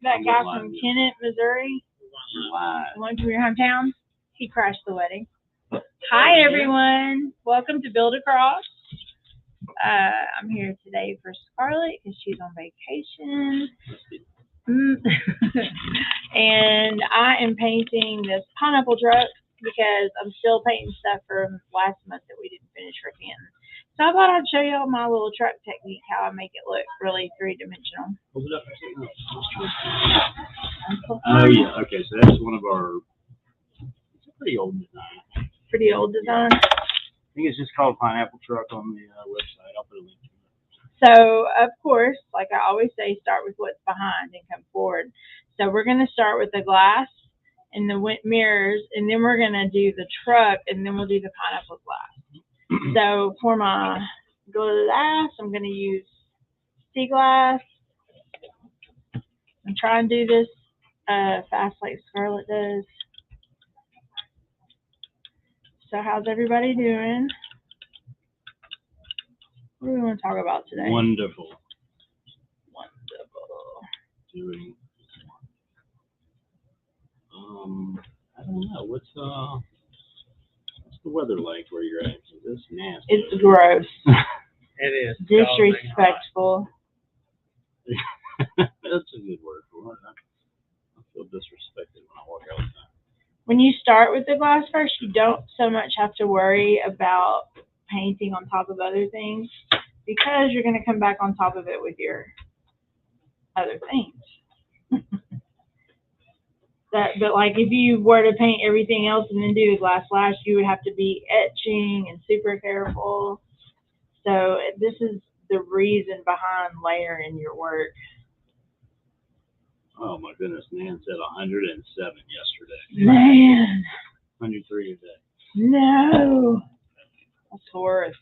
That guy from Kennett, Missouri, the one from your hometown, he crashed the wedding. Hi, everyone. Welcome to Build Across. I'm here today for Scarlett because she's on vacation. And I am painting this pineapple truck because I'm still painting stuff from last month that we didn't finish for Canton. So I thought I'd show y'all my little truck technique, how I make it look really three-dimensional. Hold it up. Oh, yeah. Okay, so that's one of our, it's a pretty old design. Pretty old design. I think it's just called Pineapple Truck on the website. I'll put a link to it. So, of course, like I always say, start with what's behind and come forward. So we're going to start with the glass and the mirrors, and then we're going to do the truck, and then we'll do the pineapple glass. So for my glass, I'm going to use sea glass. I'm trying to do this fast like Scarlett does. So how's everybody doing? What do we want to talk about today? Wonderful. Wonderful. I don't know. What's the weather like where you're at? Is this nasty? It's gross. It is. Disrespectful. That's a good word for it. I feel disrespected when I walk outside. When you start with the glass first, you don't so much have to worry about painting on top of other things because you're going to come back on top of it with your other things. But like if you were to paint everything else and then do the glass last, you would have to be etching and super careful. So this is the reason behind layering your work. Oh my goodness, Nan said 107 yesterday. Man. 103 today. No. That's horrific.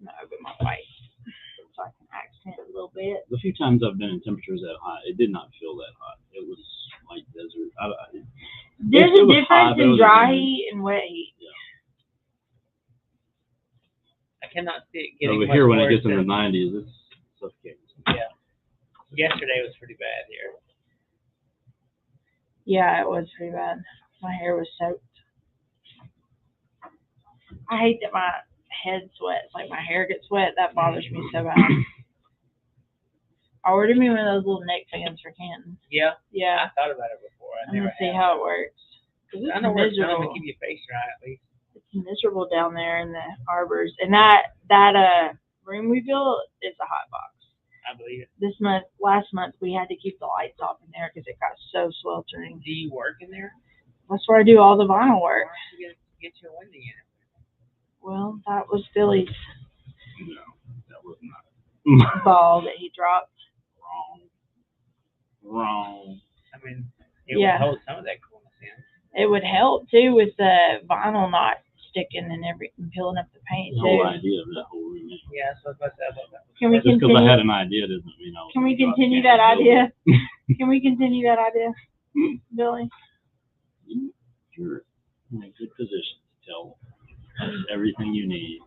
I'm gonna open my white so I can accent a little bit. The few times I've been in temperatures that hot, it did not feel that hot. It was like desert. There's a difference in dry heat and wet heat. Yeah. I cannot see it getting over much here when it worse gets in the than- 90s, it's suffocating. Yeah. Yesterday was pretty bad here. Yeah, it was pretty bad. My hair was soaked. I hate that my head sweats, like my hair gets wet. That bothers me so bad. I ordered me one of those little neck fans for Canton. Yeah. Yeah. I thought about it before. I'm gonna see how it works. I know where it's going to keep your face dry at least. It's miserable down there in the arbors, and that room we built is a hot box. I believe it. Last month, we had to keep the lights off in there because it got so sweltering. Do you work in there? That's where I do all the vinyl work. Why don't you get you a window unit? Well, that was Billy's No, that was not. ball that he dropped. Wrong. I mean, it Yeah. would hold some of that coolness in. It would help too with the vinyl not sticking and peeling up the paint The whole too. idea of that whole room. Yeah, so that's about that. Can we Just because continue? I had an idea doesn't mean I was. Can we gonna go out continue and that build it. idea? Can we continue that idea, Billy? You're in a good position to tell us everything you need.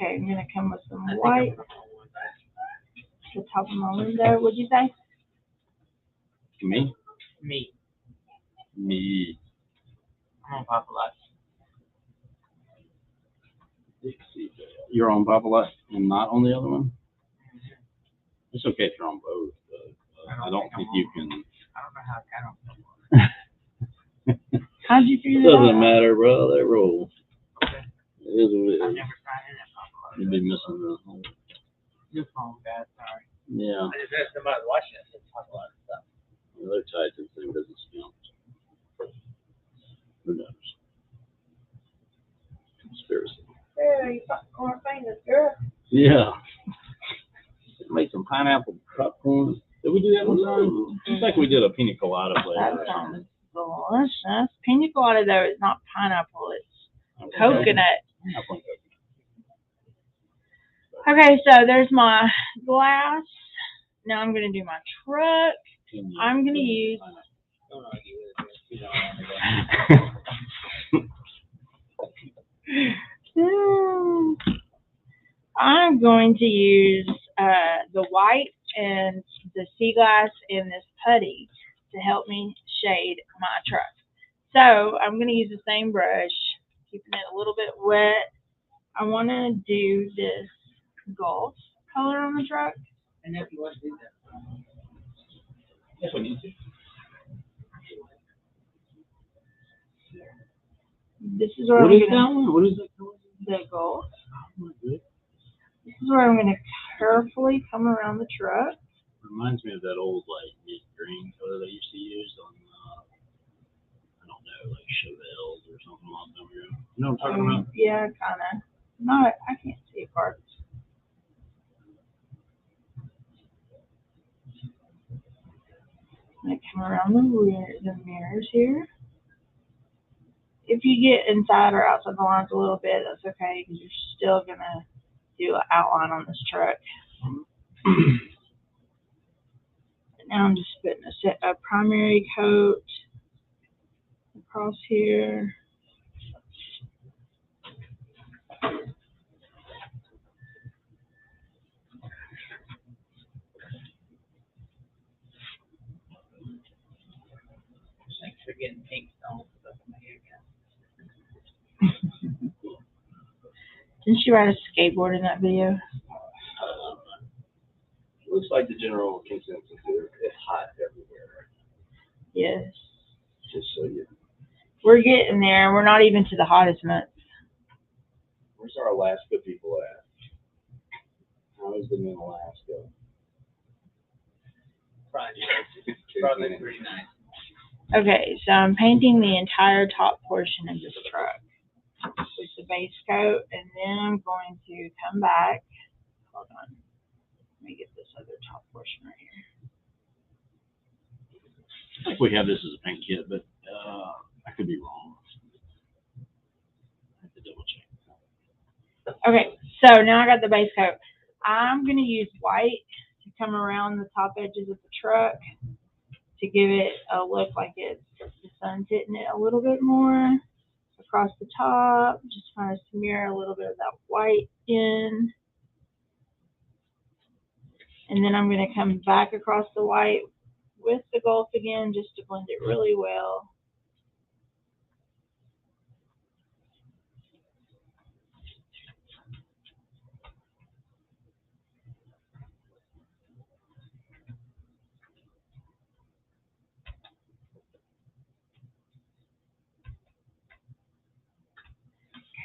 Okay, I'm gonna come with some I think white I'm gonna go with that. to the top of my window. What'd you say? Me? Me. Me. I'm on Papa Life. You're on Papa Life and not on the other one? It's okay if you're on both, but I don't think you can. I don't know how I got on. How'd you figure that out? Doesn't matter, bro. They roll. Okay. It is what it I've is. never signed in at Papa Life. You'd be missing the whole. Your phone, guys. Sorry. Yeah. I just had somebody watching us at Papa Life stuff. They're tied to the same business account. Who knows? Conspiracy. Yeah, you got more fingers, girl. Yeah. Make some pineapple popcorn. Did we do that one time? Seems like we did a pina colada That flavor. sounds delicious. Pina colada though is not pineapple, it's coconut. Okay, so there's my glass. Now I'm gonna do my truck. I'm gonna use Don't argue with it. You don't I'm going to use the white and the sea glass and this putty to help me shade my truck. So I'm going to use the same brush, keeping it a little bit wet. I want to do this Gulf color on the truck. And if you want to do that. Yes, we need to. This is where What I'm is that gonna, one? What is that color? the Gulf. Oh my goodness. This is where I'm going to carefully come around the truck. Reminds me of that old like mid green color they used to use on I don't know, like Chevelles or something like that. You know what I'm talking about? Yeah, kind of. Not, I can't see it parts. I'm going to come around the mirrors here. If you get inside or outside the lines a little bit, that's okay, because you're still going to do an outline on this truck. Now I'm just putting a primary coat across here. Thanks for getting pink stones stuff in my hair. Didn't she ride a skateboard in that video? Looks like the general consensus is it's hot everywhere. Yes. Just so you. We're getting there. We're not even to the hottest month. Where's our Alaska people at? How is them in Alaska? Probably pretty nice. Okay, so I'm painting the entire top portion of this truck with the base coat, and then I'm going to come back. Hold on. Let me get this other top portion right here. I think we have this as a paint kit, but I could be wrong. I have to double check. Okay, so now I got the base coat. I'm going to use white to come around the top edges of the truck to give it a look like it's the sun's hitting it a little bit more across the top, just kind of smear a little bit of that white in. And then I'm going to come back across the white with the Gulf again, just to blend it really well.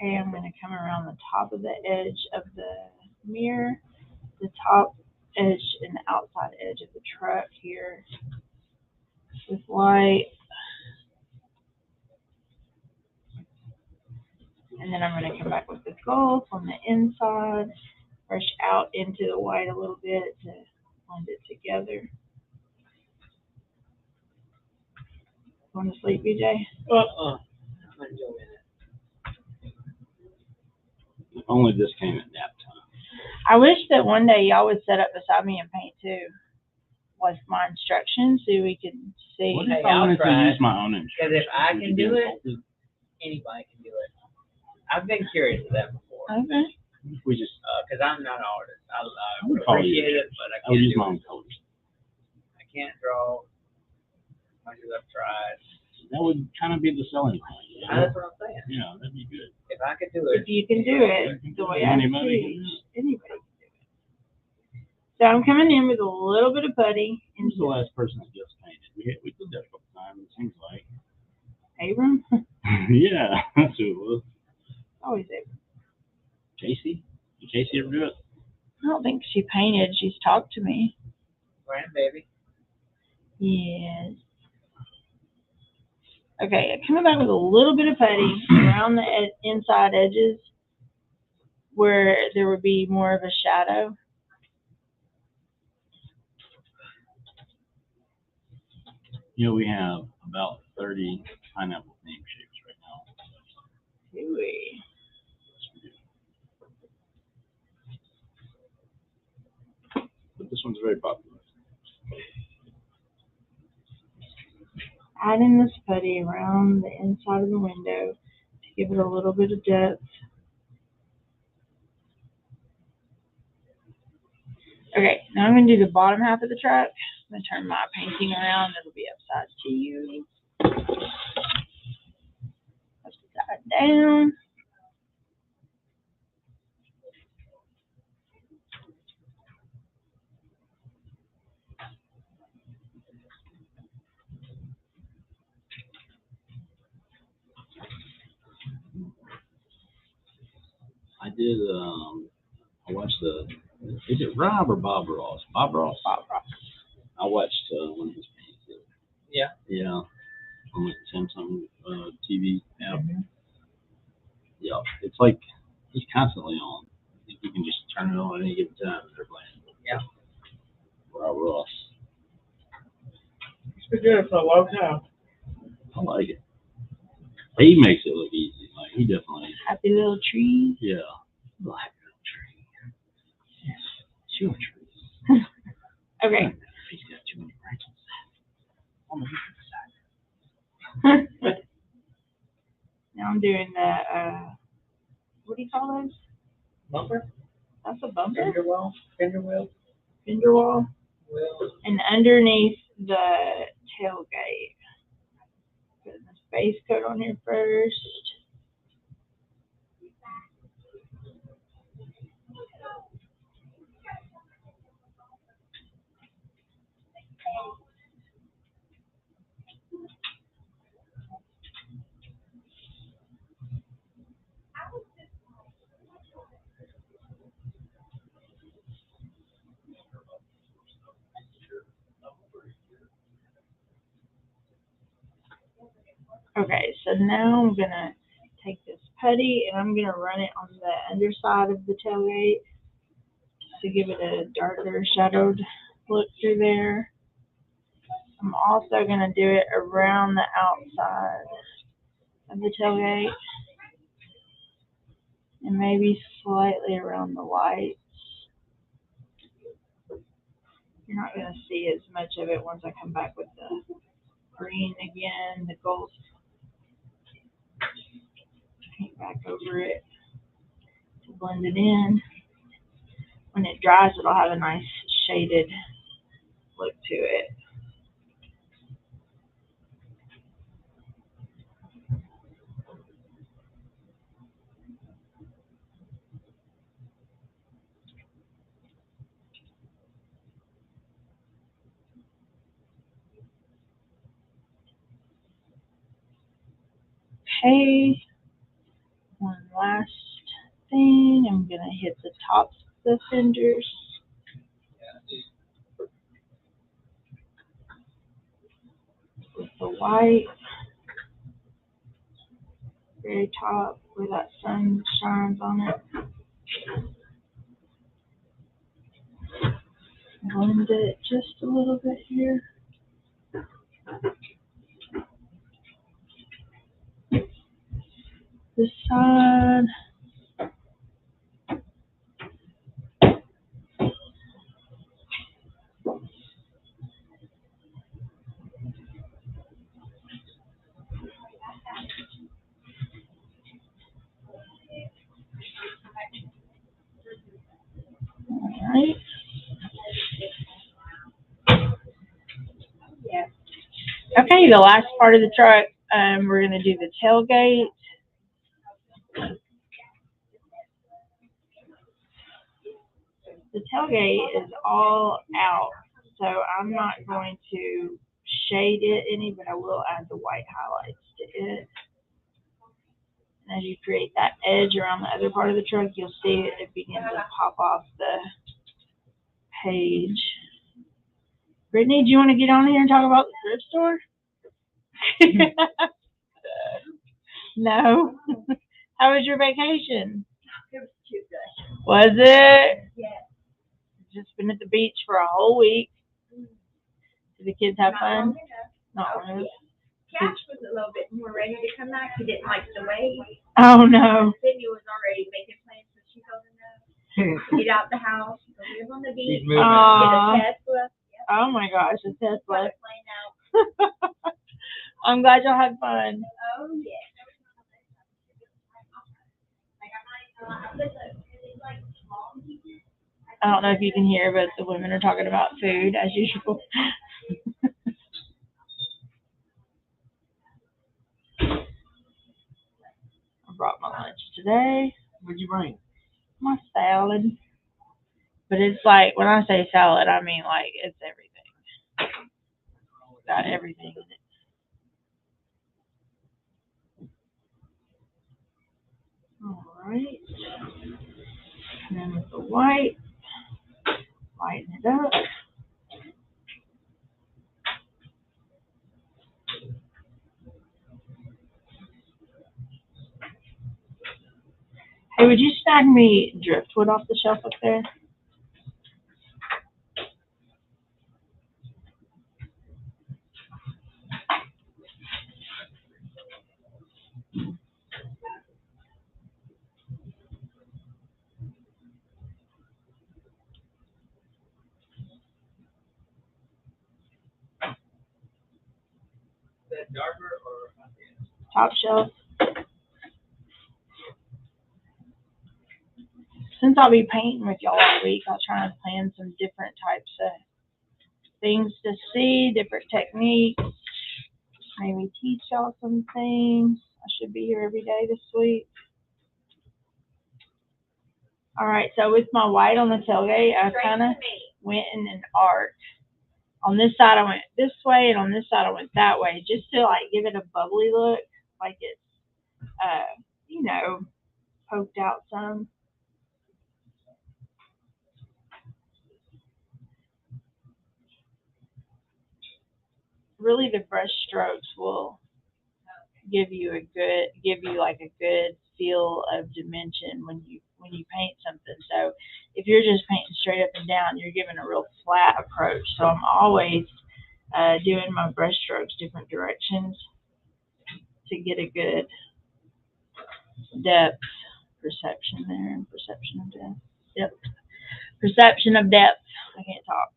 Okay, I'm going to come around the top of the edge of the mirror, the top edge and the outside edge of the truck here with white. And then I'm going to come back with the Gulf on the inside, brush out into the white a little bit to blend it together. Going to sleep, BJ? I'm enjoying it. Only this came at nap time. I wish that one day y'all would set up beside me and paint too, with my instructions, so we could see. What Hey, if I I'll wanted to try use my own insurance? Because if I Would can you be do it, insulted? anybody can do it. I've been curious of that before. Okay. We just, Because I'm not an artist. I would follow you. appreciate it, but I I would can't use do my it. own colors. I can't draw as much as I've tried. That would kind of be the selling point. You know? That's what I'm saying. Yeah, that'd be good. If I could do If it, you can do it the way I Anybody can teach, do it. anybody can do it. So I'm coming in with a little bit of putty. Who's the last person that just painted? We did that a couple times, it seems like. Abram? Yeah, that's who it was. Always Abram. Casey? Did Casey ever do it? I don't think she painted. She's talked to me. grandbaby. Yes. Okay, coming back with a little bit of putty around the inside edges where there would be more of a shadow. You know, we have about 30 pineapple name shapes right now. Ooh. But this one's very popular. Adding this putty around the inside of the window to give it a little bit of depth. Okay, now I'm gonna do the bottom half of the truck. I'm gonna turn my painting around. It'll be upside to you. Upside down. I did, I watched is it Rob or Bob Ross? Bob Ross? Bob Ross. I watched, one of his paintings. Yeah. Yeah. On like Samsung, TV. Yeah. Yeah. It's like, he's constantly on. I think you can just turn it on at any given time and they're playing. Yeah. Rob Ross. It's been doing it for a long time. I like it. He makes it look easy. Like, he definitely, Happy little tree. yeah. Black little tree. Yes. Sure tree. Okay. He's got too many branches. On the side. Now I'm doing the what do you call those? Bumper? That's a bumper. Fender well? Fender wheel? Fender wall. Wheel. And underneath the tailgate. Putting the space coat on here first. Okay, so now I'm gonna take this putty and I'm gonna run it on the underside of the tailgate to give it a darker shadowed look through there. I'm also gonna do it around the outside of the tailgate and maybe slightly around the lights. You're not gonna see as much of it once I come back with the green again, the gold paint back over it to blend it in. When it dries, it'll have a nice shaded look to it. Okay, one last thing. I'm gonna hit the tops of the fenders. With the white, very top where that sun shines on it. Blend it just a little bit here. This side. Alright. Okay, the last part of the truck, we're gonna do the tailgate. The tailgate is all out, so I'm not going to shade it any, but I will add the white highlights to it. And as you create that edge around the other part of the truck, you'll see it begin to pop off the page. Brittany, do you want to get on here and talk about the thrift store? No. How was your vacation? It was too good. Was it? Yes. Just been at the beach for a whole week. Did the kids have fun? Not Oh, long enough. Cash was a little bit more ready to come back. He didn't like the wait. Oh no. Cindy was already making plans, so she told him no. Get out the house, go live on the beach, moving. Aw. get a Tesla. Oh my gosh, a Tesla. Plane out. I'm glad y'all had fun. Oh, yeah. Like, I might, it's like long pieces. I I don't know if you can hear, but the women are talking about food as usual. I brought my lunch today. What'd you bring? My salad. But it's like, when I say salad, I mean like it's everything. Got everything in it. Alright. And then with the white, lighten it up. Hey, would you snag me driftwood off the shelf up there? Is that darker or? Top shelf. Since I'll be painting with y'all all week, I'll try and plan some different types of things to see, different techniques. Maybe teach y'all some things. I should be here every day this week. All right, so with my white on the tailgate, I kind of went in an arc. On this side, I went this way, and on this side, I went that way, just to like give it a bubbly look, like it's, you know, poked out some. Really, the brush strokes will give you like a good feel of dimension when you paint something. So if you're just painting straight up and down, you're giving a real flat approach. So I'm always doing my brush strokes different directions to get a good depth perception there and perception of depth. Yep. Perception of depth. I can't talk.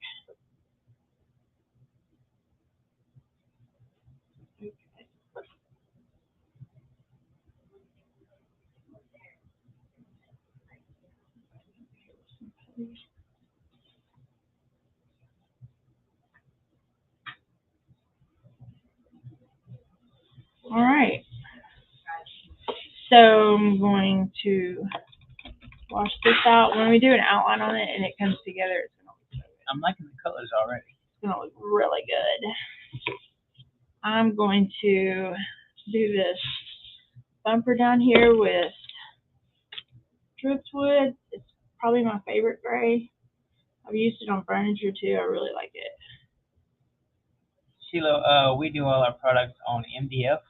All right. So I'm going to wash this out. When we do an outline on it and it comes together, it's going to look so good. I'm liking the colors already. It's going to look really good. I'm going to do this bumper down here with driftwood. It's probably my favorite gray. I've used it on furniture too. I really like it. Sheila, we do all our products on MDF.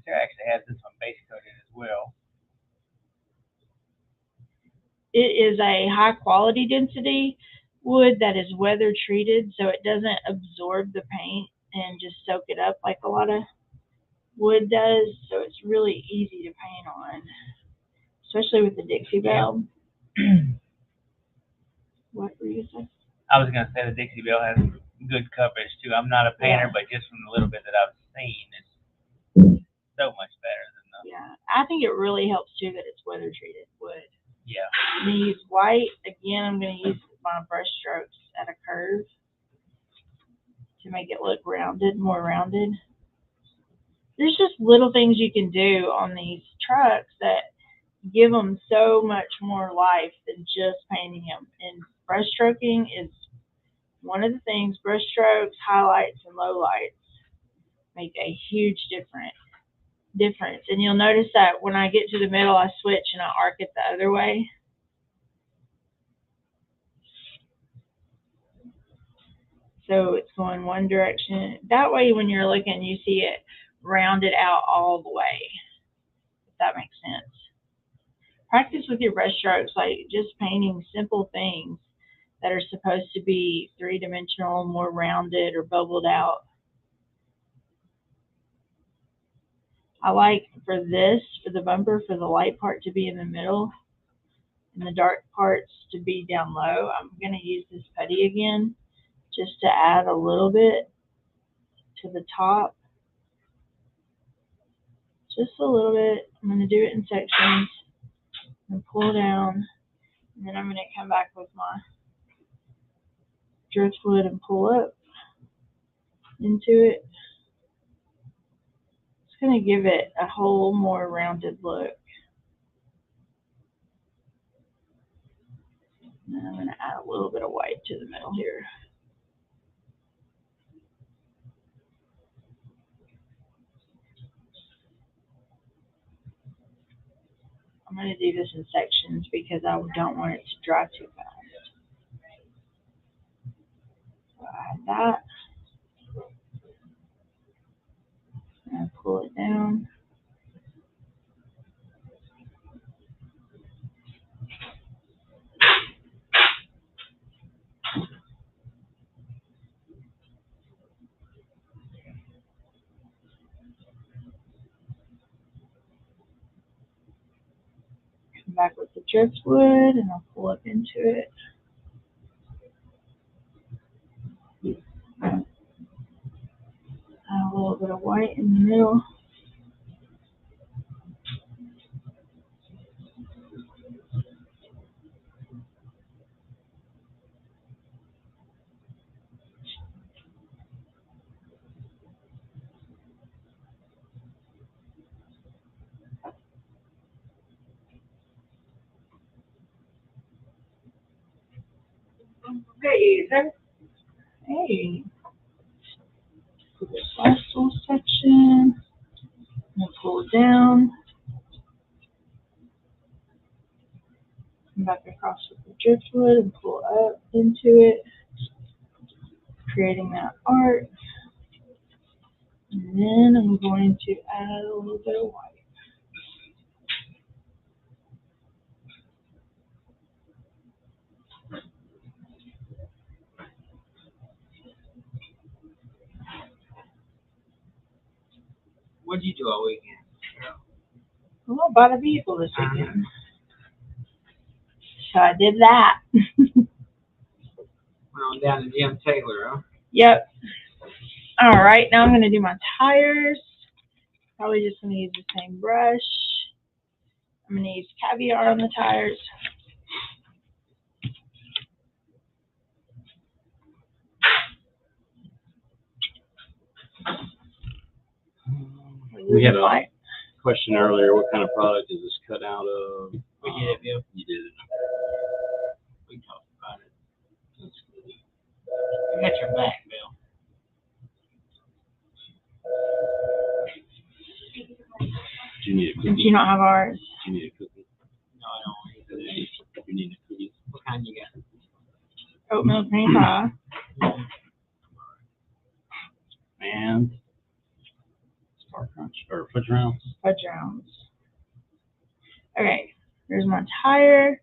Sarah actually has this one base coated as well. It is a high quality density wood that is weather treated, so it doesn't absorb the paint and just soak it up like a lot of wood does. So it's really easy to paint on, especially with the Dixie Belle. What were you saying? I was gonna say the Dixie Belle has good coverage too. I'm not a painter, but just from the little bit that I've seen, it's so much better than the. Yeah, I think it really helps too that it's weather treated wood. Yeah. I'm gonna use white again. I'm gonna use my brush strokes at a curve to make it look rounded, more rounded. There's just little things you can do on these trucks that give them so much more life than just painting them. And brush stroking is one of the things. Brush strokes, highlights, and lowlights make a huge difference. And you'll notice that when I get to the middle, I switch and I arc it the other way. So it's going one direction. That way, when you're looking, you see it rounded out all the way, if that makes sense. Practice with your brush strokes, like just painting simple things that are supposed to be three-dimensional, more rounded or bubbled out. I like for the bumper, for the light part to be in the middle and the dark parts to be down low. I'm going to use this putty again just to add a little bit to the top. Just a little bit. I'm going to do it in sections and pull down And then I'm going to come back with my driftwood and pull up into it. It's going to give it a whole more rounded look. And then I'm going to add a little bit of white to the middle here. I'm going to do this in sections because I don't want it to dry too fast. So I add that. And pull it down. Come back with the driftwood and I'll pull up into it. Add a little bit of white in the middle. Hey, Hey. Put this last little section. And pull it down. Come back across with the driftwood and pull up into it. Creating that arc. And then I'm going to add a little bit of white. What did you do all weekend? Well, I bought a vehicle this weekend. So I did that. Went on down to Jim Taylor, huh? Yep. All right, now I'm going to do my tires. Probably just going to use the same brush. I'm going to use Caviar on the tires. We had a question earlier, what kind of product is this cut out of? We did it, Bill. You did it. We talked about it. That's good. I got your back, Bill. Do you need a Since cookie? you don't have ours. Do you need a cookie? No, I don't. You need a cookie? What kind you got? Oatmeal cream pie. And Star Crunch, or Fudge Rounds. Fudge rounds. Okay, here's my tire.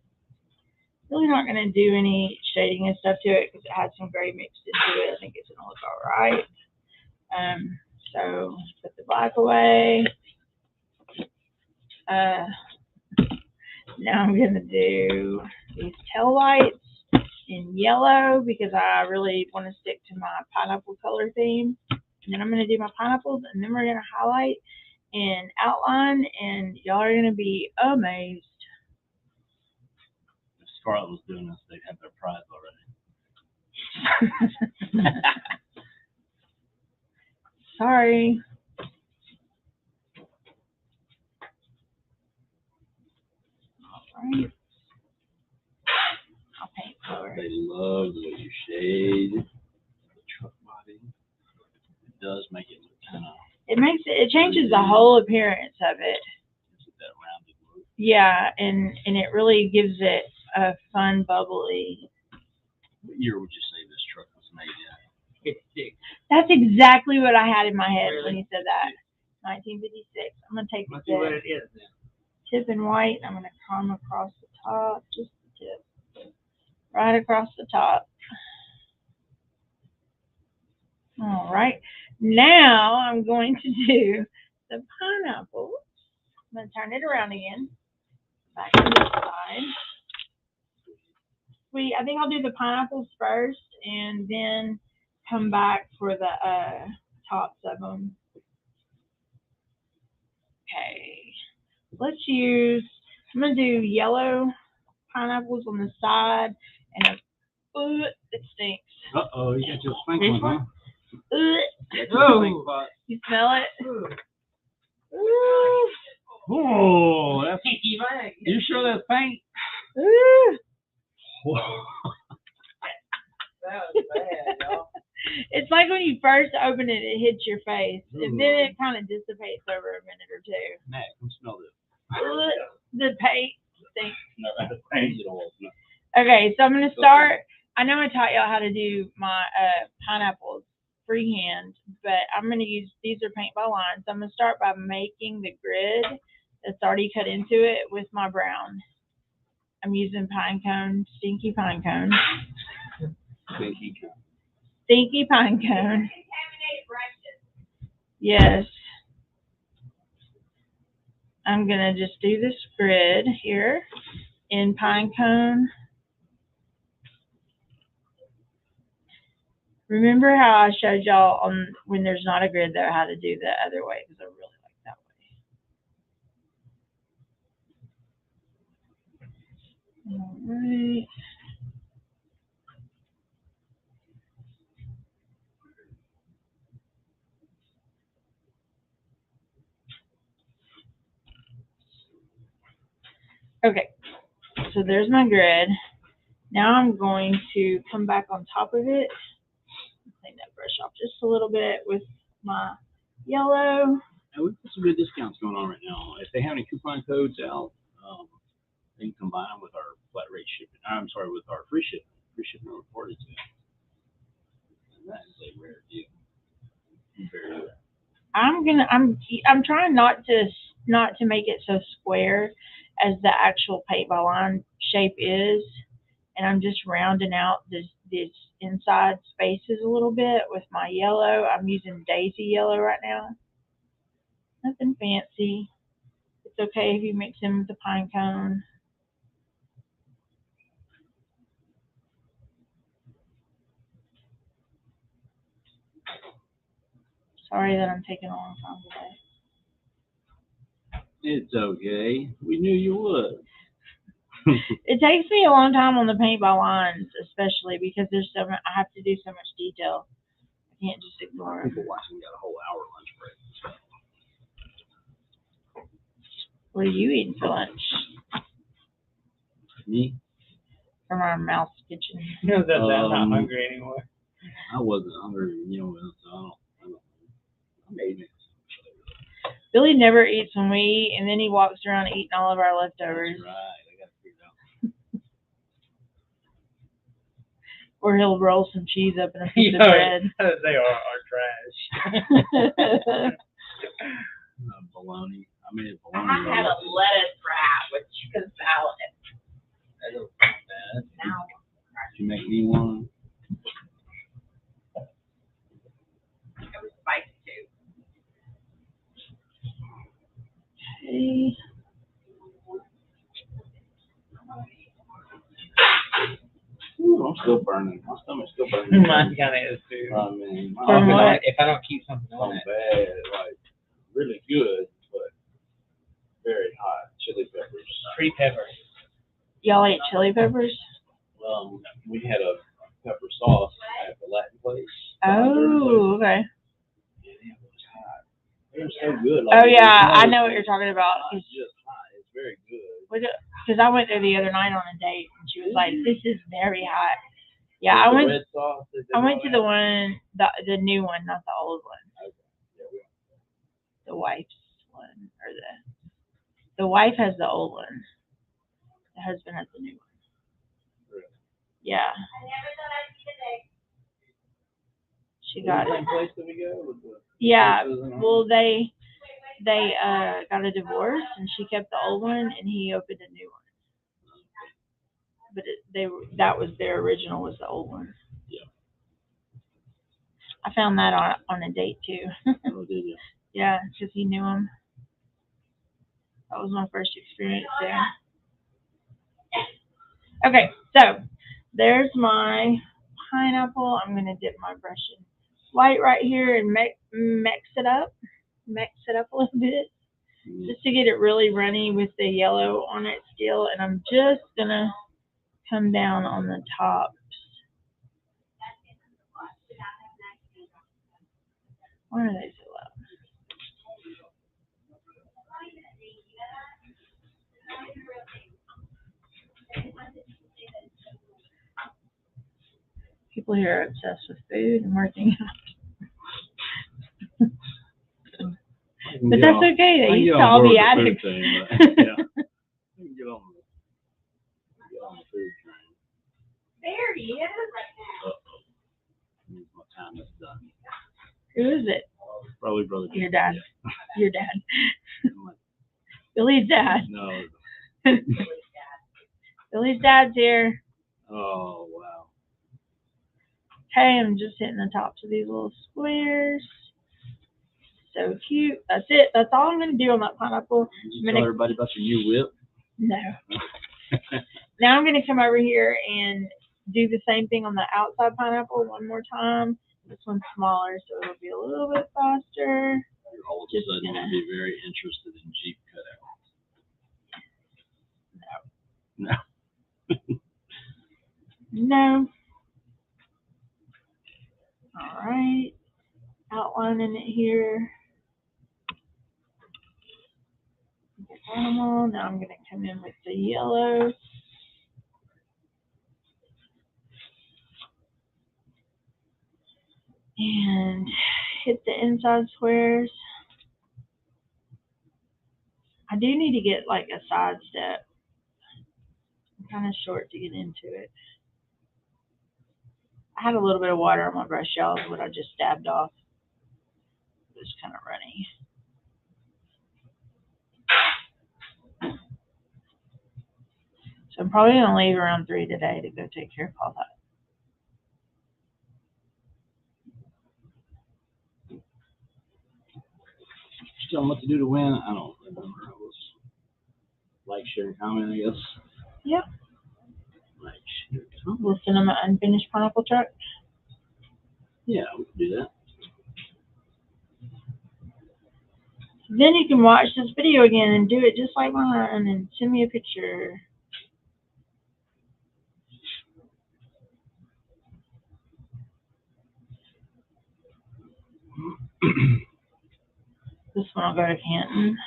Really not going to do any shading and stuff to it because it has some gray mixed into it. I think it's going to look all right. So put the black away. Now I'm going to do these tail lights in yellow because I really want to stick to my pineapple color theme. And then I'm going to do my pineapples, and then we're going to highlight and outline, and y'all are going to be amazed. If Scarlett was doing this, they'd have their prize already. Sorry. All right. I'll paint color. They love the way you shade the truck body. It does make it look kind of. It changes the whole appearance of it. Gives it that rounded look. Yeah, and it really gives it a fun, bubbly. What year would you say this truck was made in? 56. That's exactly what I had in my head when Really? you said that. 1956. I'm gonna take Let's see what the it is then. tip in white. I'm gonna come across the top, just the tip, right across the top. All right. Now I'm going to do the pineapple. I'm gonna turn it around again. Back to this side. I think I'll do the pineapples first and then come back for the tops of them. Okay. I'm gonna do yellow pineapples on the side, and it stinks. Uh-oh, you got your stink This one, huh? Ugh. You got your stink pot. You smell it? Oh, that's you sure that's paint? Ooh. That was bad, y'all. It's like when you first open it, it hits your face, Ooh. and then it kind of dissipates over a minute or two. Matt, come smell this. The paint stinks. No, the paint. You don't want to smell. Okay, so I'm gonna start. I know I taught y'all how to do my pineapples freehand, but I'm gonna use, these are paint by lines. So I'm gonna start by making the grid that's already cut into it with my brown. I'm using pine cone, stinky pine cone. Stinky pine cone. Contaminated brushes. Yes. I'm gonna just do this grid here in pine cone. Remember how I showed y'all on when there's not a grid there how to do the other way, because I really like that way. All right. Okay, so there's my grid. Now I'm going to come back on top of it, clean that brush off just a little bit with my yellow. And we've got some good discounts going on right now. If they have any coupon codes out, they can combine them with our flat rate shipping. I'm sorry, with our free shipping. Free shipping reported to. And that is a rare deal. Very rare. I'm trying not to make it so square as the actual paint by line shape is, and I'm just rounding out this inside spaces a little bit with my yellow. I'm using Daisy yellow right now. Nothing fancy. It's okay if you mix in with the pine cone. Sorry that I'm taking a long time today. It's okay. We knew you would. It takes me a long time on the paint by lines, especially because there's so much, I have to do so much detail. I can't just ignore it. People watching got a whole hour lunch break. What are you eating for lunch? Me? From our mouse kitchen. I'm not hungry anymore. I wasn't hungry, so I'm eating it. Billy never eats when we eat, and then he walks around eating all of our leftovers. That's right. I got to figure it out. Or he'll roll some cheese up in a piece of bread. They are trash. Bologna. I made bologna. I have to have a lettuce wrap with chicken salad. That don't sound bad. Now. Did you make me one? It was spicy too. Okay. Ooh, I'm still burning. My stomach's still burning. Mine kind of is too. I mean, From what? If I don't keep something on it. bad, like really good, but very hot. Chili peppers. Free pepper. Y'all ate chili peppers? We had a pepper sauce at the Latin place. Oh, okay. Yeah, it was hot. They were so good. Oh, yeah, I know what you're talking about. It's just hot. It's very good. Because I went there the other night on a date, and she was like, "This is very hot." Yeah, I went. Red sauce that they I went to brought the one, the new one, not the old one. out. Yeah, The wife's one, or the wife has the old one. The husband has the new one. Really? Yeah, I never thought I'd see the day. she got it. Same place that we go with the Yeah, places and all? well, they got a divorce, and she kept the old one, and he opened a new one. But that was their original, was the old one. Yeah. I found that on a date too. Oh, did you? Yeah, because he knew him. That was my first experience there. Okay, so there's my pineapple. I'm gonna dip my brush in white right here and mix it up a little bit, just to get it really runny with the yellow on it still. And I'm just gonna come down on the tops. Why are they so loud? People here are obsessed with food and working out. But that's okay. They used to all be addicts. Yeah. I can get on the food train. There he is. Uh-oh. Means my time is done. Who is it? Probably brother. Your dad. Yeah. Your dad. I'm like, Billy's dad. no. Billy's dad's here. Oh, wow. Okay, I'm just hitting the tops of these little squares. So cute. That's it. That's all I'm going to do on that pineapple. Did you tell everybody about your new whip? No. Now I'm going to come over here and do the same thing on the outside pineapple one more time. This one's smaller, so it'll be a little bit faster. You're all of a sudden going to be very interested in Jeep cutouts. No. No. All right. Outlining it here. Animal. Now I'm going to come in with the yellow. And hit the inside squares. I do need to get like a side step. I'm kind of short to get into it. I had a little bit of water on my brush, y'all, what I just dabbed off. It was kind of runny. So I'm probably going to leave around 3 today to go take care of all that. Tell them what to do to win. I don't remember. I was like, share, and comment, I guess. Yep. Like, share, comment. We'll send them an unfinished pineapple truck. Yeah, we can do that. Then you can watch this video again and do it just like mine and send me a picture. This one will go to Canton.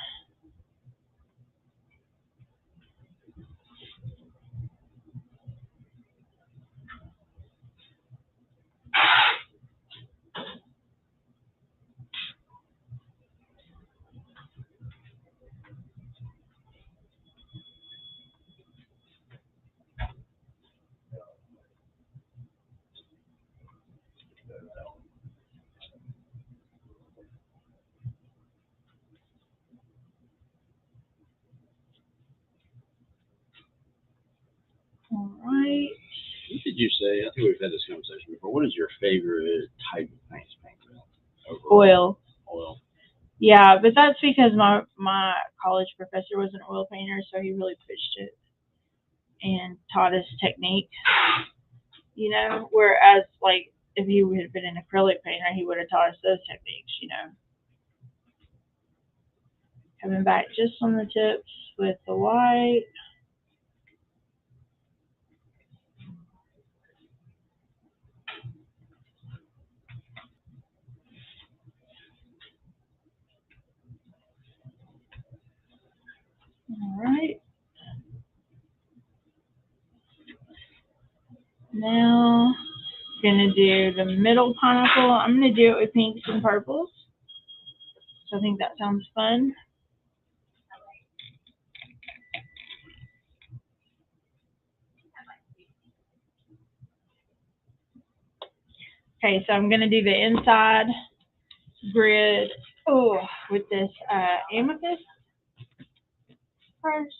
All right. What did you say? I think we've had this conversation before. What is your favorite type of paint to paint with? Oil. Oil. Yeah, but that's because my college professor was an oil painter, so he really pushed it and taught us technique. You know, whereas like if he had been an acrylic painter, he would have taught us those techniques. You know, coming back just on the tips with the white. All right. Now, gonna do the middle pineapple. I'm gonna do it with pinks and purples. So I think that sounds fun. Okay, so I'm gonna do the inside grid with this amethyst first.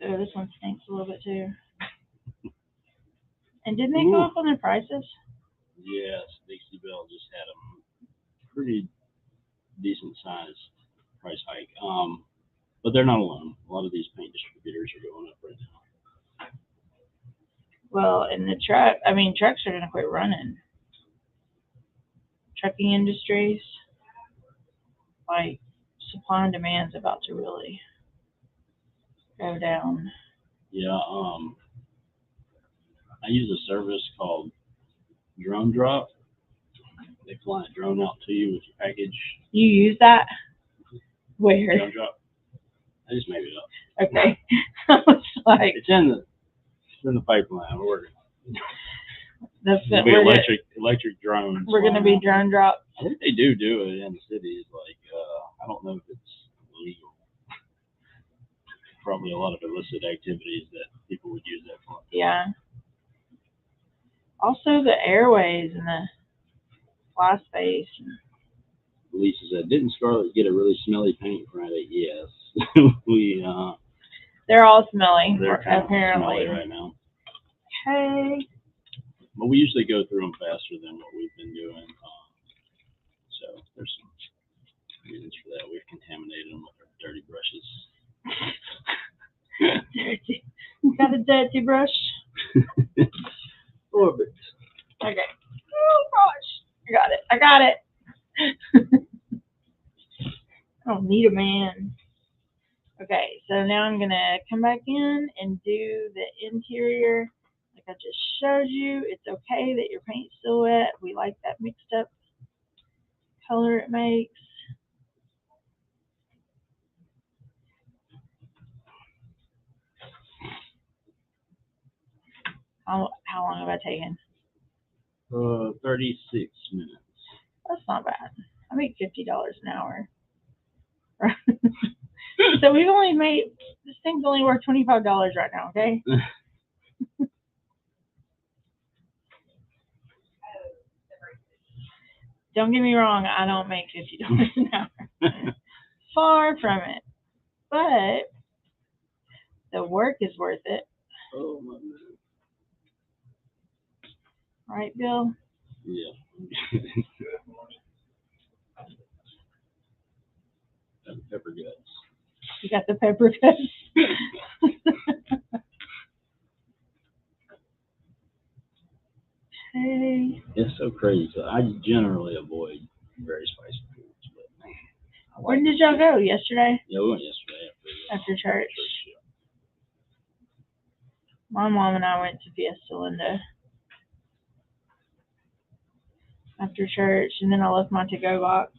Oh, this one stinks a little bit too. And didn't they go up on their prices? Yes, Dixie Belle just had a pretty decent sized price hike. But they're not alone. A lot of these paint distributors are going up right now. Well, and the trucks are gonna quit running. Trucking industries, like supply and demand's about to really go down. Yeah, I use a service called Drone Drop. They fly a drone out to you with your package. You use that? Where? Drone Drop. I just made it up. Okay. I was like, It's in the pipeline. We're working. that's There'll it. be We're, electric drones. we're gonna be flying out. drone dropped. I think they do it in the cities. Like, I don't know if it's legal. Probably a lot of illicit activities that people would use that for. Yeah. Also the airways and the fly space. Lisa said, "Didn't Scarlett get a really smelly paint Friday?" Yes. They're all smelly, They're kind apparently. of smelly right now. Okay. But we usually go through them faster than what we've been doing. So there's some reasons for that. We've contaminated them with our dirty brushes. Dirty. You got a dirty brush? Orbit. Okay. Oh gosh. I got it. I don't need a man. Okay, so now I'm gonna come back in and do the interior like I just showed you. It's okay that your paint's still wet. We like that mixed up color it makes. How long have I taken? 36 minutes. That's not bad. I make $50 an hour. So we've only made, this thing's only worth $25 right now, okay? Don't get me wrong, I don't make $50 an hour. Far from it. But the work is worth it. Oh my God. Right, Bill? Yeah. Pepper guts. You got the pepper guts. Okay. It's so crazy. So I generally avoid very spicy foods, but man, I When like did y'all go? Yesterday? Yeah, we went yesterday After church? Yeah. My mom and I went to Fiesta Linda after church, and then I left my to-go box.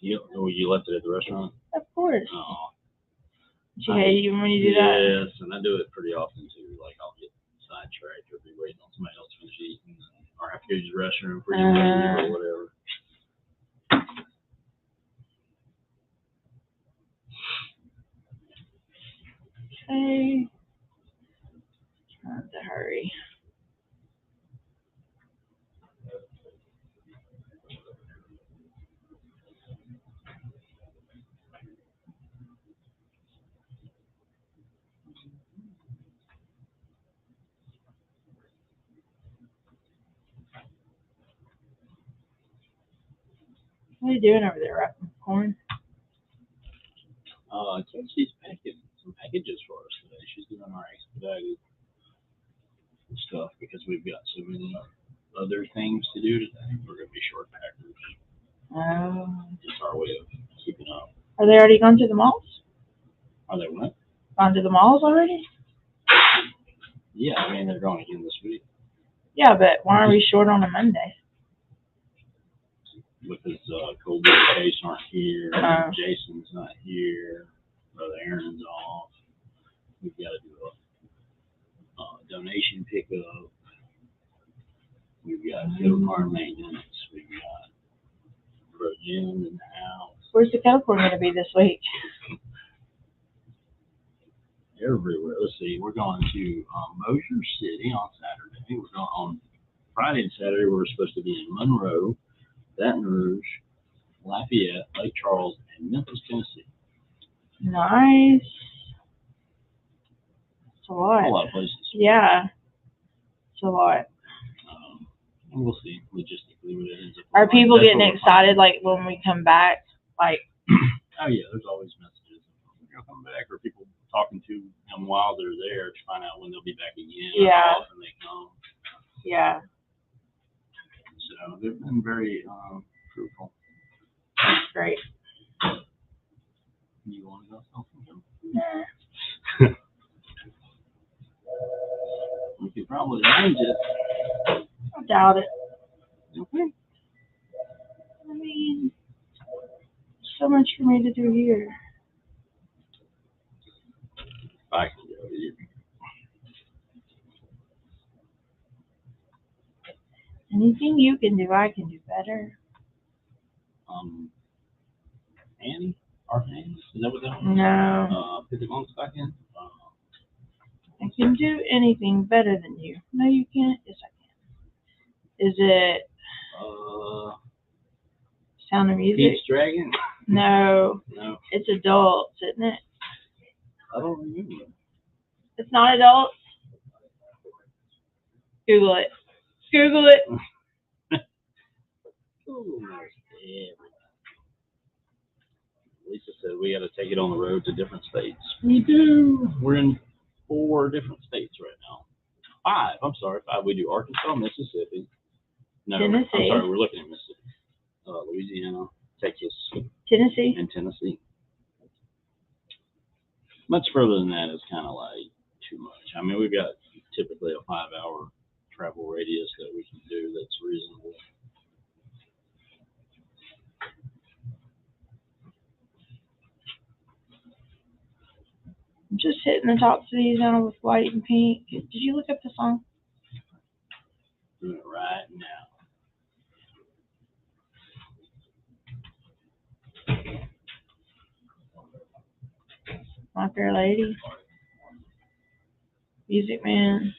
You left it at the restaurant? Of course. Oh. She hate you when you do that. Yes, and I do it pretty often too. Like I'll get sidetracked or be waiting on somebody else to finish eating, or have to go use the restroom for you or whatever. Okay. Trying to hurry. What are you doing over there, wrapping corn? Kelsey's packing some packages for us today. She's doing our expedited stuff because we've got so many other things to do today. We're gonna be short packers. Oh. It's our way of keeping up. Are they already gone to the malls? Are they what? Gone to the malls already? Yeah, I mean they're going again this week. Yeah, but why are we short on a Monday? Because Colby and Case aren't here, Oh. Jason's not here, Brother Aaron's off. We've got to do a donation pickup. We've got field car maintenance. We've got Bro Jim in the house. Where's the kettle corn going to be this week? Everywhere. Let's see. We're going to Mosier City on Saturday. We're going on Friday and Saturday. We're supposed to be in Monroe, Baton Rouge, Lafayette, Lake Charles, and Memphis, Tennessee. Nice. It's a A lot. lot of places. Yeah. It's a lot. And we'll see logistically what it ends up. Are like. people That's getting what we're excited like when we come back? Like, Oh yeah, there's always messages. They'll come back, or people talking to them while they're there to find out when they'll be back again. or Yeah. How often they come. yeah. So they've been very fruitful. That's great. You want to go self-control? Nah. We could probably arrange it. I doubt it. Okay. I mean, so much for me to do here. I can go here. Anything you can do, I can do better. Annie? Archangel? Is that what that was? No, Put the monks back in? I can do anything better than you. No, you can't. Yes, I can. Is it Sound of Music? Pete's Dragon? No, No. it's adults, isn't it? I don't remember. It's not adults? Google it. Google it. Ooh, yeah. Lisa said we got to take it on the road to different states. We do. We're in 4 different states right now. 5. I'm sorry, 5. We do Arkansas, Mississippi. No, Tennessee. I'm sorry, we're looking at Mississippi. Louisiana, Texas, Tennessee. and Tennessee. Much further than that is kind of like too much. I mean, we've got typically a 5-hour travel radius that we can do that's reasonable. I'm just hitting the tops of these on with white and pink. Did you look up the song? Doing it right now. My Fair Lady. Music Man.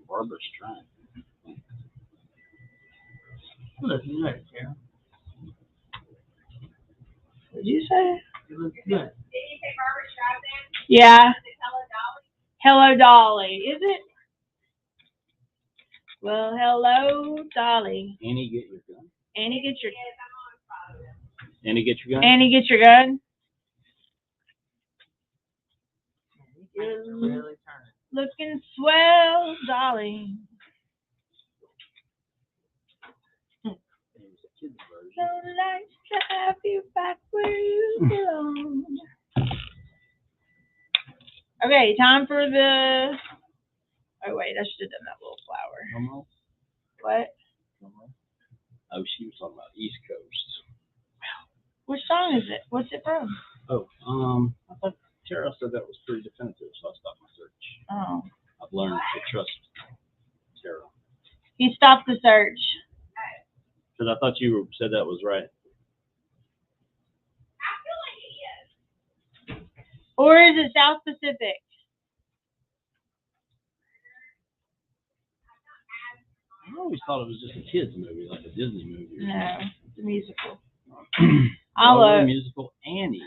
Barbara Streisand. Look good, Sarah. What did you say? You look good. Did you say Barbara Streisand? Yeah. Is it Hello Dolly? Hello, Dolly. Is it? Well, hello, Dolly. Annie, get your gun. Annie, get your Yes, I'm on fire. Annie, get your gun. Annie, get your gun. Really turning. Looking swell, Dolly. It was a kid's version. So nice to have you back where you belong. Okay, time for the. Oh wait, I should have done that little flower. Almost. What? Oh, she was talking about East Coast. Which song is it? What's it from? Oh, I thought Tara said that was pretty definitive, so I stopped my search. Oh. I've learned to trust Tara. He stopped the search. Because I thought you said that was right. I feel like it is. Or is it South Pacific? I always thought it was just a kid's movie, like a Disney movie. Or No, it's a musical. something. I'll Broadway look. musical Annie.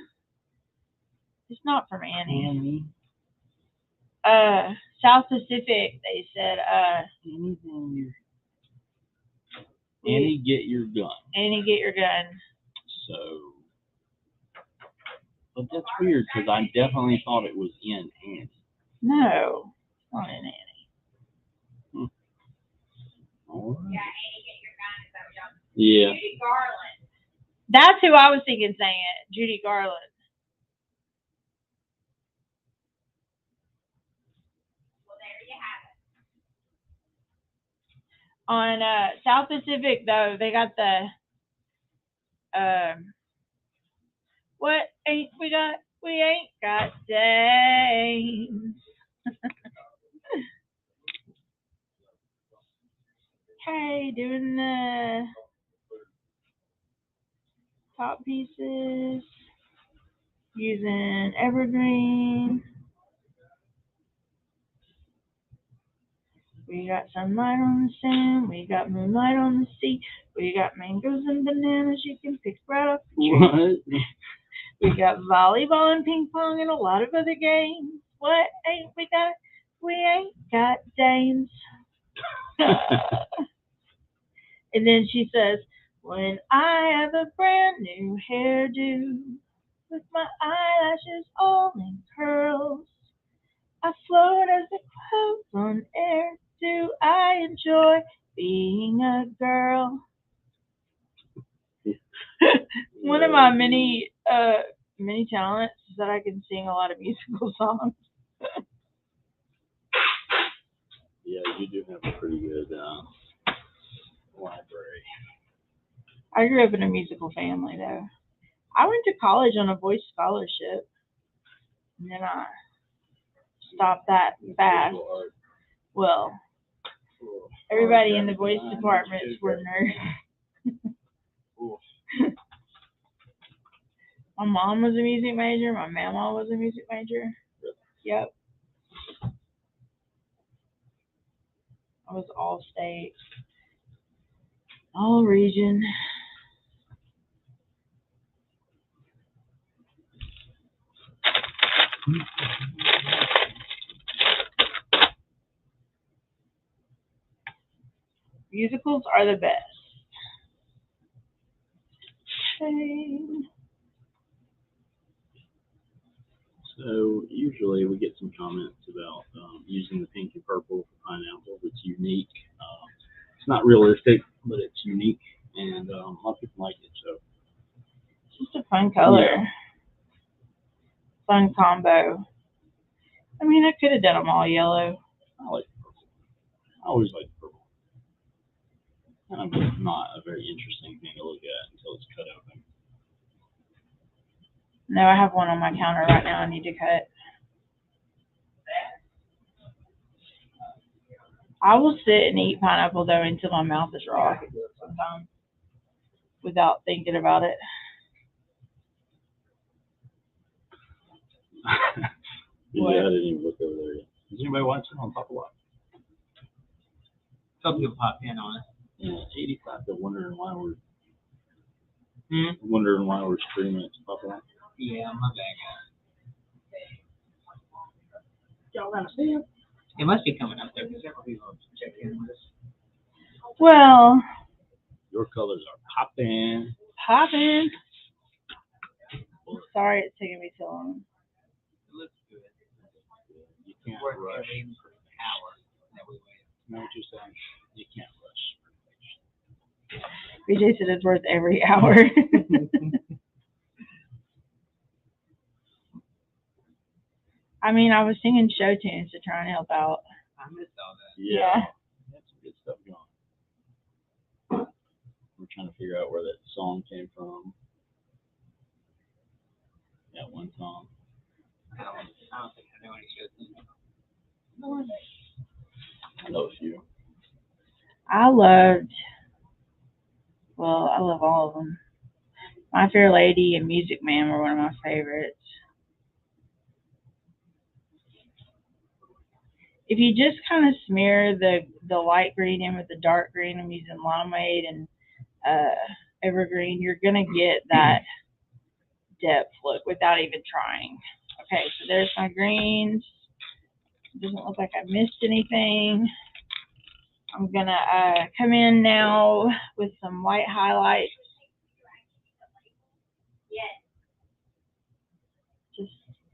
It's not from Annie. Annie. South Pacific, they said, Anything. Annie, get your gun. Annie, get your gun. So, but that's weird because I definitely thought it was in Annie. No, it's not in Annie. All right. Yeah, Annie, get your gun. Is that what y'all? Yeah. Judy Garland. That's who I was thinking saying it. Judy Garland. Well, there you have it. On South Pacific, though, they got the what ain't we got? We ain't got dames. Hey, doing the top pieces using evergreen. We got sunlight on the sand, we got moonlight on the sea, we got mangoes and bananas you can pick right off the tree. What? We got volleyball and ping pong and a lot of other games. What ain't we got? We ain't got dames. And then she says, when I have a brand new hairdo with my eyelashes all in curls, I float as it floats on air. Do I enjoy being a girl? One of my many talents is that I can sing a lot of musical songs. Yeah, you do have a pretty good library. I grew up in a musical family, though. I went to college on a voice scholarship, and then I stopped that fast. Visual art. Well, Cool. everybody in the Graphic voice design, departments too, were graphic nerds. Cool. My mom was a music major. My mama was a music major. Yep. I was all state, all region. Musicals are the best. Okay. So usually we get some comments about using the pink and purple for pineapple. It's unique. It's not realistic, but it's unique, and a lot of people like it. So It's just a fun color. Yeah. Fun combo. I mean, I could have done them all yellow. I like purple. I always like purple. Kind of not a very interesting thing to look at until it's cut open. No, I have one on my counter right now I need to cut. I will sit and eat pineapple, though, until my mouth is raw sometimes without thinking about it. Yeah, What? I didn't even look over there yet. Is anybody watching on Papa Lot? Some people pop in on it. Yeah, 85. They're wondering why we're streaming it to Papa Lot. Yeah, my bad, Y'all gotta see it. It must be coming up there because several people check in with us. Well, Your colors are popping. poppin'. Sorry it's taking me so long. It looks good. You can't Worth rush. every hour that we wait. You know what you're saying? You can't rush. BJ said it's worth every hour. I mean, I was singing show tunes to try and help out. I missed all that. Yeah. That's some good stuff going. We're trying to figure out where that song came from. That one song. I don't think I know any shows. I know a few. I love all of them. My Fair Lady and Music Man were one of my favorites. If you just kind of smear the light green in with the dark green, I'm using Limeade and Evergreen, you're gonna get that depth look without even trying. Okay, so there's my greens. Doesn't look like I missed anything. I'm gonna come in now with some white highlights. Yes. Just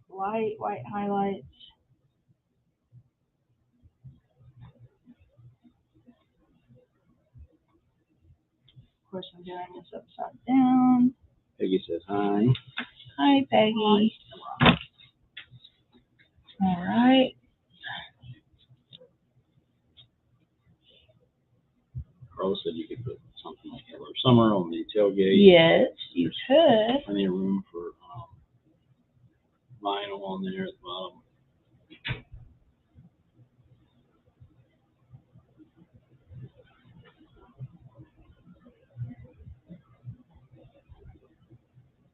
light white highlights. Of course, I'm doing this upside down. Peggy says hi. Hi, Peggy. All right. Carla said you could put something like Hello Summer on the tailgate. Yes, you could. Plenty of room for vinyl on there at the bottom.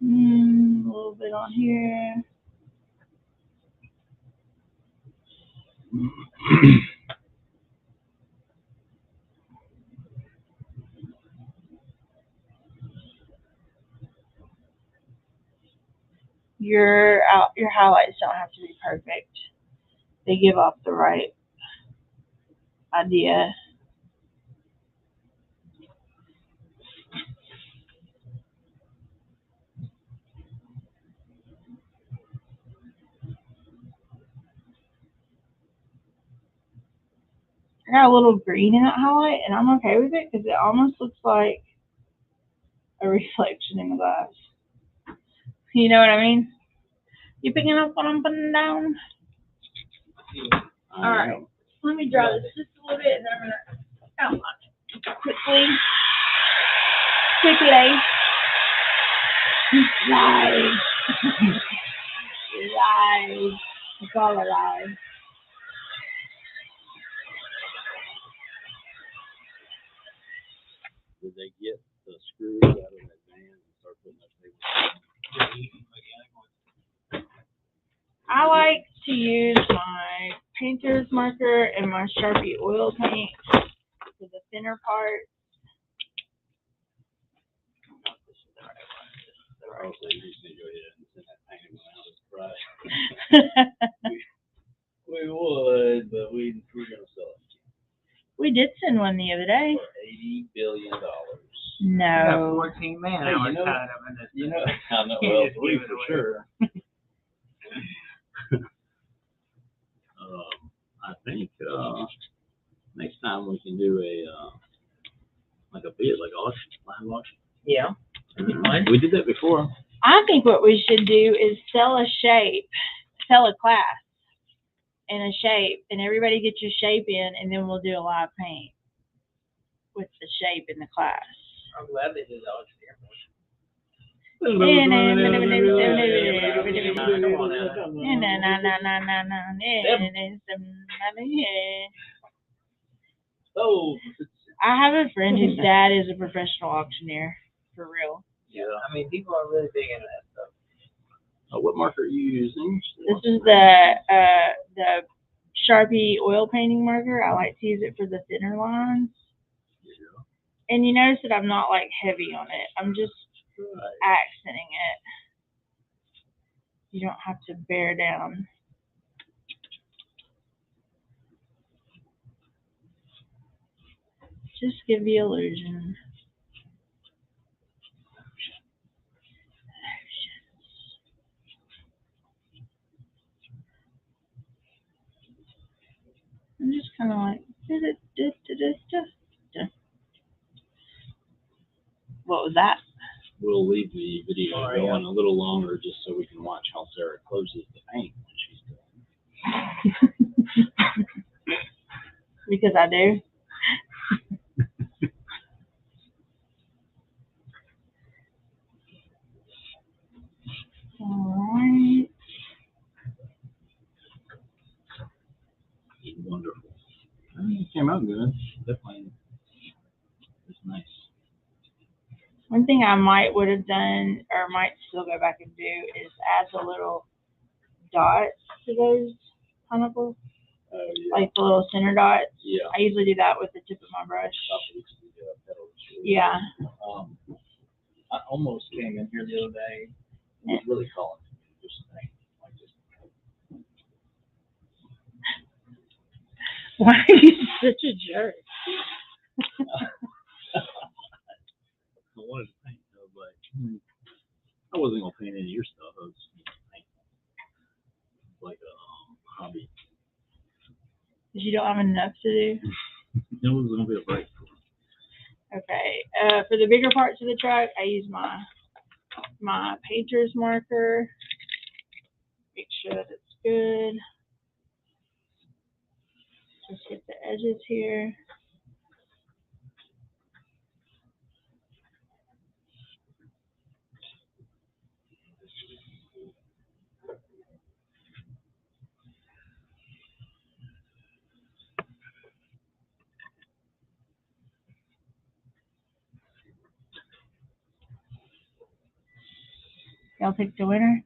A little bit on here. Your highlights don't have to be perfect. They give off the right idea. got a little green in that highlight, and I'm okay with it because it almost looks like a reflection in the glass. You know what I mean? You picking up what I'm putting down? All right. Let me draw this just a little bit, and then I'm gonna outline it quickly. Live. Live. It's all alive. Did they get the screws out of that van and start putting those papers? I like to use my painter's marker and my Sharpie oil paint for the thinner part. Also, you just need to go ahead and send that painting out as price. We would, but we're gonna sell it We did send one the other day. for $80 billion. Got No. 14 man Hey, hours you know- tied up in this. You know, I know, You well, just 3 give it for away. sure. I think next time we can do a like a bid, like auction, live auction. Yeah. We did that before. I think what we should do is sell a class in a shape, and everybody get your shape in, and then we'll do a live paint with the shape in the class. I'm glad they did the auction here. Oh, I have a friend whose dad is a professional auctioneer, for real. yeah. I mean, people are really big into that stuff. What marker are you using? This is the Sharpie oil painting marker. I like to use it for the thinner lines. And you notice that I'm not like heavy on it. I'm just accenting it. You don't have to bear down. Just give the illusion. I'm just kind of like, what was that? We'll leave the video All right, going a little longer just so we can watch how Sarah closes the paint when she's done. Because I do. Alright. Wonderful. I mean, it came out good. Definitely. It's nice. One thing I would have done, or might still go back and do, is add the little dots to those pineapples, Oh, yeah. like the little center dots. Yeah. I usually do that with the tip of my brush. Petals. Yeah. I almost came in here the other day. It was really calling for me to do something like this. Why are you such a jerk? I wanted to paint, I was like, I wasn't gonna paint any of your stuff. I was just gonna paint like a hobby. Because you don't have enough to do. It was gonna be a break for me. Okay. For the bigger parts of the truck, I use my painter's marker. Make sure that it's good. Just hit the edges here. Y'all picked the winner?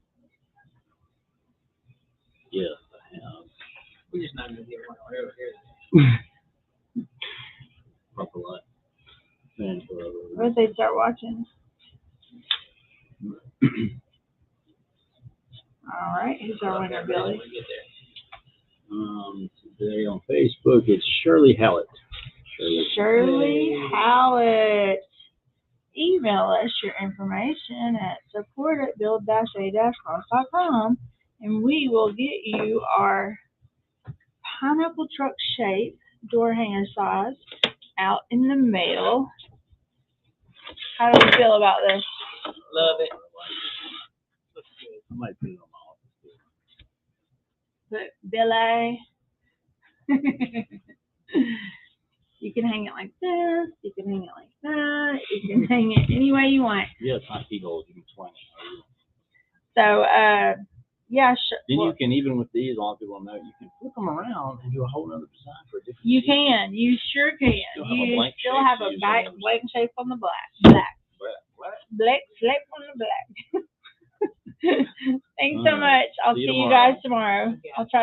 Yes, I have. We're just not gonna get one over here. Proper light. Fan forever. What if they start watching? All right, who's our winner, Billy? Today on Facebook, it's Shirley Hallett. Shirley Hallett. Email us your information at support@build-a-cross.com, and we will get you our pineapple truck shape door hanger size out in the mail. How do we feel about this? Love it. I might put it on my office door. Put Billy. You can hang it like this. You can hang it like that. You can hang it any way you want. Yeah, it's not keyholes, you can swing it. So, yeah, sure. Then Well, you can, even with these, a lot of people know, you can flip them around and do a whole other design for a different. you piece. can. You sure can. Still have a You blank still shape have to a use blank on the blank shape on the black. What? Black shape on the black. Thanks so All right. much. I'll See see you you tomorrow. guys tomorrow. I'll try to